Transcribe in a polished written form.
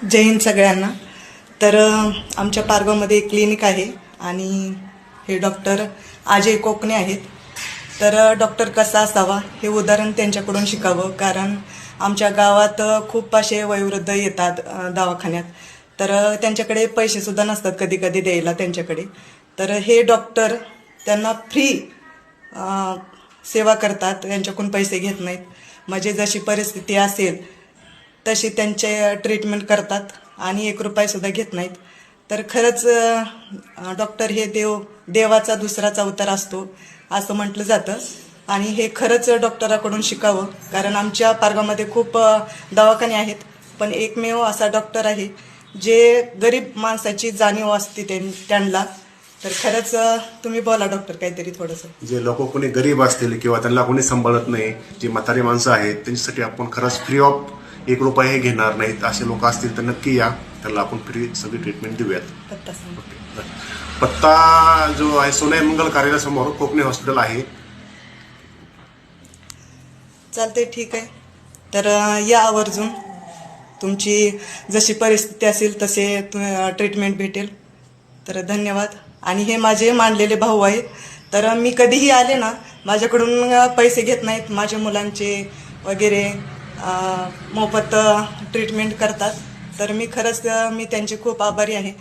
जय हिंद सगळ्यांना. तर आमच्या पारगावमध्ये एक क्लिनिक आहे आणि हे डॉक्टर अजय कोकणे आहेत. तर डॉक्टर कसा असावा हे उदाहरण त्यांच्याकडून शिकावं, कारण आमच्या गावात खूप असे वयोवृद्ध येतात दवाखान्यात. तर त्यांच्याकडे पैसेसुद्धा नसतात कधी कधी द्यायला त्यांच्याकडे. तर हे डॉक्टर त्यांना फ्री सेवा करतात, यांच्याकडून पैसे घेत नाहीत. म्हणजे जशी परिस्थिती असेल तशी त्यांचे ट्रीटमेंट करतात आणि 1 रुपयासुद्धा घेत नाहीत. तर खरंच डॉक्टर हे देवाचा दुसराच अवतार असतो असं म्हटलं जातं. आणि हे खरंच डॉक्टराकडून शिकावं, कारण आमच्या पारगावमध्ये खूप दवाखाने आहेत, पण एकमेव असा डॉक्टर आहे जे गरीब माणसाची जाणीव असते त्यांना. तर खरंच तुम्ही बोला डॉक्टर काहीतरी थोडंसं. जे लोक कोणी गरीब असतील किंवा त्यांना कोणी सांभाळत नाही, जी म्हातारी माणसं आहेत त्यांच्यासाठी आपण खरंच फ्री ऑफ 1 रुपया हे घेणार नाहीत. असे लोक असतील तर नक्की या, त्यांना आपण फ्री सगळी ट्रीटमेंट देऊयात. पत्ता सांगा. पत्ता जो आहे सोनाई मंगल कार्यालयासमोर कोकणे हॉस्पिटल आहे. चालते, ठीक आहे. तर या आवर्जून तुमची जशी परिस्थिती असेल तसे ट्रीटमेंट भेटेल. तर धन्यवाद. आणि हे माझे मानलेले भाऊ आहेत. तर मी कधीही आले ना, माझ्याकडून पैसे घेत नाहीत. माझ्या मुलांचे वगैरे मोफत ट्रीटमेंट करतात. तर मी खरंच त्यांचे खूप आभारी आहे.